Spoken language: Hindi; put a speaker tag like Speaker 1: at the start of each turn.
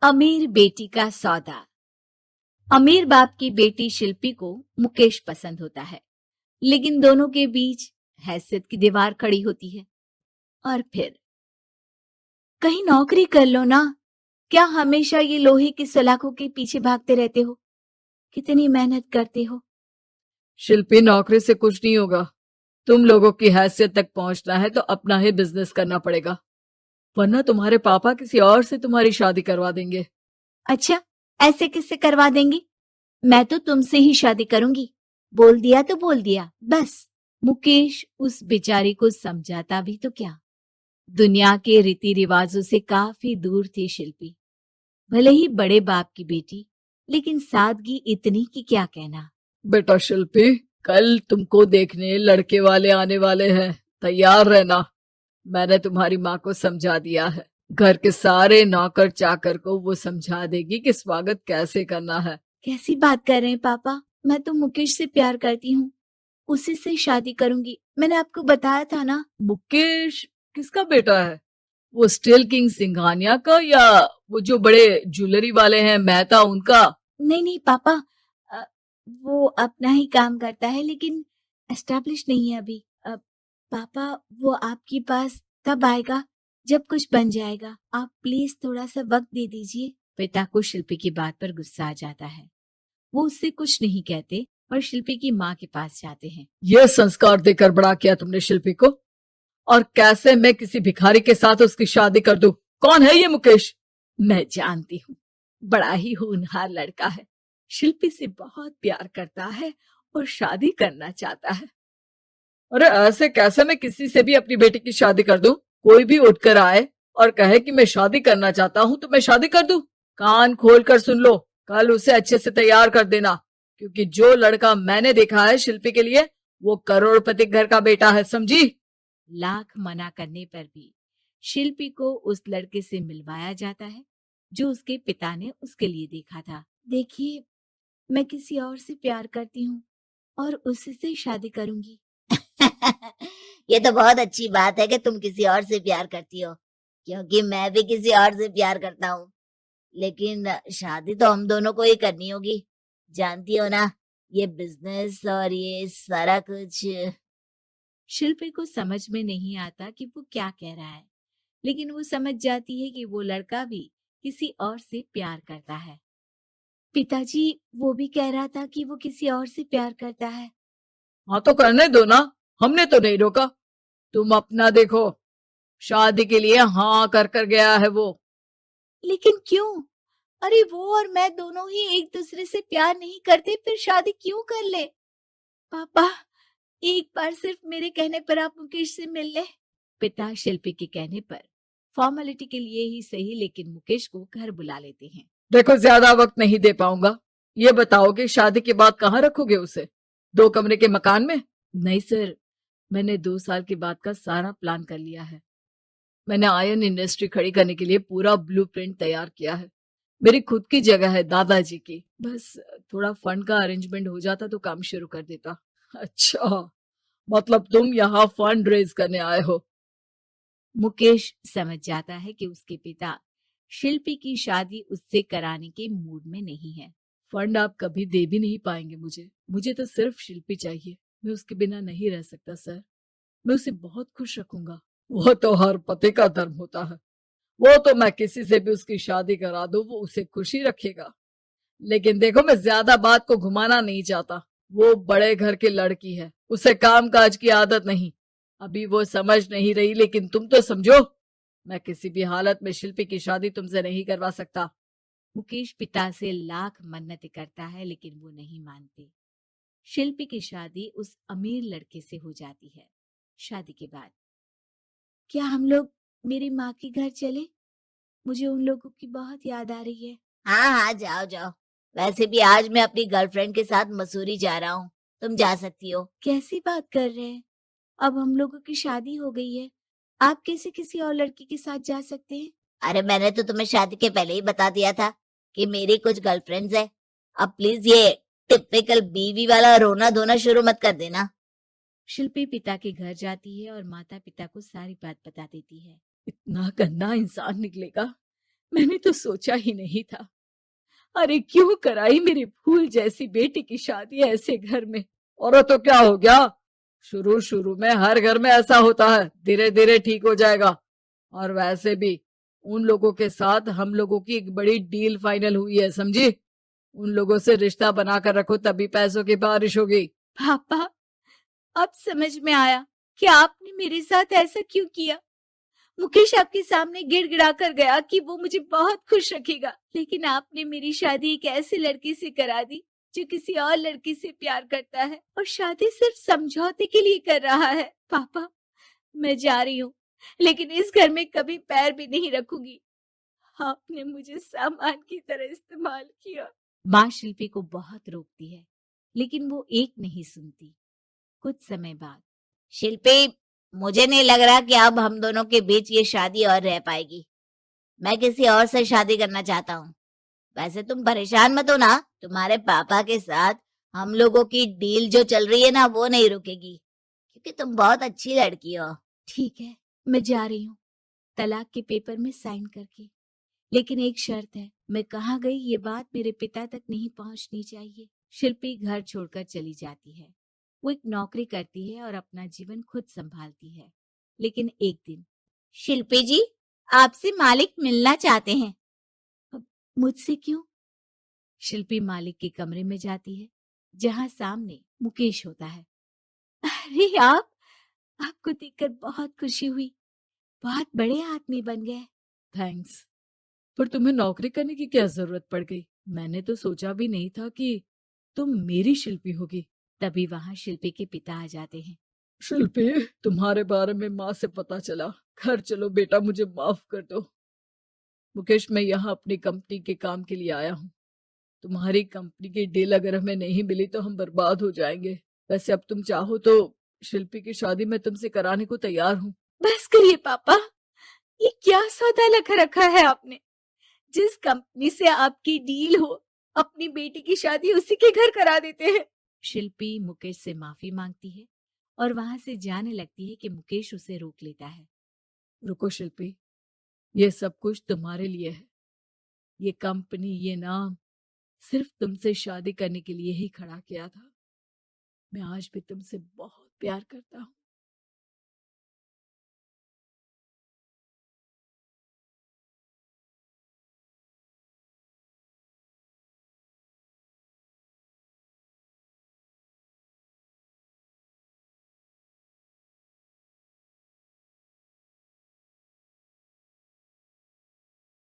Speaker 1: अमीर बेटी का सौदा। अमीर बाप की बेटी शिल्पी को मुकेश पसंद होता है, लेकिन दोनों के बीच हैसियत की दीवार खड़ी होती है। और फिर कहीं नौकरी कर लो ना, क्या हमेशा ये लोहे की सलाखों के पीछे भागते रहते हो? कितनी मेहनत करते हो।
Speaker 2: शिल्पी, नौकरी से कुछ नहीं होगा। तुम लोगों की हैसियत तक पहुंचना है तो अपना ही बिजनेस करना पड़ेगा, वरना तुम्हारे पापा किसी और से तुम्हारी शादी करवा देंगे।
Speaker 1: अच्छा, ऐसे किससे करवा देंगे? मैं तो तुमसे ही शादी करूंगी। बोल दिया तो बोल दिया, बस। मुकेश उस बेचारी को समझाता भी तो क्या। दुनिया के रीति रिवाजों से काफी दूर थी शिल्पी। भले ही बड़े बाप की बेटी, लेकिन सादगी इतनी कि क्या कहना।
Speaker 2: बेटा शिल्पी, कल तुमको देखने लड़के वाले आने वाले हैं, तैयार रहना। मैंने तुम्हारी माँ को समझा दिया है। घर के सारे नौकर चाकर को वो समझा देगी कि स्वागत कैसे करना है।
Speaker 1: कैसी बात कर रहे हैं पापा? मैं तो मुकेश से प्यार करती हूँ, उसी से शादी करूंगी। मैंने आपको बताया था ना।
Speaker 2: मुकेश किसका बेटा है? वो स्टील किंग सिंघानिया का, या वो जो बड़े ज्वेलरी वाले हैं मेहता, उनका?
Speaker 1: नहीं नहीं पापा, वो अपना ही काम करता है, लेकिन एस्टेब्लिश नहीं है अभी। पापा, वो आपके पास तब आएगा जब कुछ बन जाएगा। आप प्लीज थोड़ा सा वक्त दे दीजिए। पिता को शिल्पी की बात पर गुस्सा आ जाता है। वो उससे कुछ नहीं कहते और शिल्पी की माँ के पास जाते हैं।
Speaker 2: ये संस्कार देकर बड़ा किया तुमने शिल्पी को, और कैसे मैं किसी भिखारी के साथ उसकी शादी कर दूं? कौन है ये मुकेश?
Speaker 1: मैं जानती हूँ, बड़ा ही होनहार लड़का है। शिल्पी से बहुत प्यार करता है और शादी करना चाहता है।
Speaker 2: अरे ऐसे कैसे मैं किसी से भी अपनी बेटी की शादी कर दूं? कोई भी उठकर आए और कहे कि मैं शादी करना चाहता हूं तो मैं शादी कर दूं? कान खोल कर सुन लो, कल उसे अच्छे से तैयार कर देना, क्योंकि जो लड़का मैंने देखा है शिल्पी के लिए, वो करोड़पति घर का बेटा है, समझी?
Speaker 1: लाख मना करने पर भी शिल्पी को उस लड़के से मिलवाया जाता है जो उसके पिता ने उसके लिए देखा था। देखिए, मैं किसी और से प्यार करती हूँ और उसी से शादी करूंगी।
Speaker 3: ये तो बहुत अच्छी बात है कि तुम किसी और से प्यार करती हो, क्योंकि मैं भी किसी और से प्यार करता हूँ। लेकिन शादी तो हम दोनों को ही करनी होगी, जानती हो ना, ये बिजनेस और ये सारा कुछ।
Speaker 1: शिल्पी को समझ में नहीं आता कि वो क्या कह रहा है, लेकिन वो समझ जाती है कि वो लड़का भी किसी और से प्यार करता है। पिताजी, वो भी कह रहा था कि वो किसी और से प्यार करता है।
Speaker 2: हाँ तो करने दो ना, हमने तो नहीं रोका। तुम अपना देखो, शादी के लिए हाँ कर गया है वो।
Speaker 1: लेकिन क्यों? अरे वो और मैं दोनों ही एक दूसरे से प्यार नहीं करते, फिर शादी क्यों कर ले? पापा, एक बार सिर्फ मेरे कहने पर आप मुकेश से मिल ले। पिता शिल्पी के कहने पर फॉर्मेलिटी के लिए ही सही, लेकिन मुकेश को घर बुला लेते हैं।
Speaker 2: देखो, ज्यादा वक्त नहीं दे पाऊंगा। ये बताओ कि शादी के बाद कहाँ रखोगे उसे? 2 कमरे के मकान में?
Speaker 1: नहीं सर, मैंने 2 साल के बाद का सारा प्लान कर लिया है। मैंने आयरन इंडस्ट्री खड़ी करने के लिए पूरा ब्लूप्रिंट तैयार किया है। मेरी खुद की जगह है दादाजी की। बस थोड़ा फंड का अरेंजमेंट हो जाता तो काम शुरू कर देता।
Speaker 2: अच्छा, मतलब तुम यहाँ फंड रेज करने आए हो?
Speaker 1: मुकेश समझ जाता है कि उसके पिता शिल्पी की शादी उससे कराने के मूड में नहीं है।
Speaker 2: फंड आप कभी दे भी नहीं पाएंगे मुझे तो सिर्फ शिल्पी चाहिए। मैं उसके बिना नहीं रह सकता सर। मैं उसे बहुत खुश रखूंगा। वो तो हर पति का धर्म होता है। वो तो मैं किसी से भी उसकी शादी करा दूं, वो उसे खुशी रखेगा। लेकिन देखो, मैं ज्यादा बात को घुमाना नहीं चाहता। वो बड़े घर की लड़की है, उसे काम काज की आदत नहीं। अभी वो समझ नहीं रही, लेकिन तुम तो समझो। मैं किसी भी हालत में शिल्पी की शादी तुमसे नहीं करवा सकता।
Speaker 1: मुकेश पिता से लाख मन्नतें करता है, लेकिन वो नहीं मानते। शिल्पी की शादी उस अमीर लड़के से हो जाती है। शादी के बाद क्या हम लोग मेरी माँ के घर चले? मुझे उन लोगों की बहुत याद आ रही है।
Speaker 3: हाँ हाँ, जाओ जाओ। वैसे भी आज मैं अपनी गर्लफ्रेंड के साथ मसूरी जा रहा हूँ, तुम जा सकती हो।
Speaker 1: कैसी बात कर रहे हैं? अब हम लोगों की शादी हो गई है, आप कैसे किसी और लड़की के साथ जा सकते हैं?
Speaker 3: अरे मैंने तो तुम्हें शादी के पहले ही बता दिया था कि मेरी कुछ गर्लफ्रेंड्स है। अब प्लीज ये टिपिकल बीवी वाला रोना धोना शुरू मत कर देना।
Speaker 1: शिल्पी पिता के घर जाती है और माता पिता को सारी बात बता देती है।
Speaker 2: इतना गंदा इंसान निकलेगा, मैंने तो सोचा ही नहीं था। अरे क्यों कराई मेरी फूल जैसी बेटी की शादी ऐसे घर में। और तो क्या हो गया, शुरू शुरू में हर घर में ऐसा होता है, धीरे धीरे ठीक हो जाएगा। और वैसे भी उन लोगों के साथ हम लोगों की एक बड़ी डील फाइनल हुई है, समझी। उन लोगों से रिश्ता बनाकर रखो, तभी पैसों की बारिश होगी।
Speaker 1: पापा, अब समझ में आया कि आपने मेरे साथ ऐसा क्यों किया। मुकेश आपके सामने गिड़गिड़ा कर गया कि वो मुझे बहुत खुश रखेगा, लेकिन आपने मेरी शादी एक ऐसे लड़के से करा दी जो किसी और लड़की से प्यार करता है और शादी सिर्फ समझौते के लिए कर रहा है। पापा, मैं जा रही हूँ, लेकिन इस घर में कभी पैर भी नहीं रखूंगी। आपने मुझे सामान की तरह इस्तेमाल किया। माँ शिल्पी को बहुत रोकती है, लेकिन वो एक नहीं सुनती। कुछ समय बाद,
Speaker 3: शिल्पी, मुझे नहीं लग रहा कि अब हम दोनों के बीच ये शादी और रह पाएगी। मैं किसी और से शादी करना चाहता हूँ। वैसे तुम परेशान मत हो ना, तुम्हारे पापा के साथ हम लोगों की डील जो चल रही है ना, वो नहीं रुकेगी, क्योंकि तुम बहुत अच्छी लड़की हो।
Speaker 1: ठीक है, मैं जा रही हूँ, तलाक के पेपर में साइन करके। लेकिन एक शर्त है, मैं कहाँ गई ये बात मेरे पिता तक नहीं पहुंचनी चाहिए। शिल्पी घर छोड़कर चली जाती है। वो एक नौकरी करती है और अपना जीवन खुद संभालती है। लेकिन एक दिन,
Speaker 3: शिल्पी जी, आपसे मालिक मिलना चाहते हैं।
Speaker 1: अब मुझसे क्यों? शिल्पी मालिक के कमरे में जाती है, जहां सामने मुकेश होता है। अरे आप, आपको देखकर बहुत खुशी हुई, बहुत बड़े आदमी बन गए।
Speaker 2: थैंक्स, पर तुम्हें नौकरी करने की क्या जरूरत पड़ गई। मैंने तो सोचा भी नहीं था कि तुम मेरी शिल्पी होगी।
Speaker 1: तभी वहां शिल्पी के पिता आ जाते हैं।
Speaker 2: शिल्पी, तुम्हारे बारे में माँ से पता चला। घर चलो बेटा, मुझे माफ कर दो। मुकेश, मैं यहाँ अपनी कंपनी के काम के लिए आया हूँ। तुम्हारी कंपनी की डील अगर हमें नहीं मिली तो हम बर्बाद हो जाएंगे। वैसे अब तुम चाहो तो शिल्पी की शादी मैं तुमसे कराने को तैयार हूँ।
Speaker 1: बस करिए पापा, ये क्या सौदा लगा रखा है आपने। जिस कंपनी से आपकी डील हो, अपनी बेटी की शादी उसी के घर करा देते हैं। शिल्पी मुकेश से माफी मांगती है और वहां से जाने लगती है कि मुकेश उसे रोक लेता है।
Speaker 2: रुको शिल्पी, ये सब कुछ तुम्हारे लिए है। ये कंपनी, ये नाम सिर्फ तुमसे शादी करने के लिए ही खड़ा किया था। मैं आज भी तुमसे बहुत प्यार करता हूँ।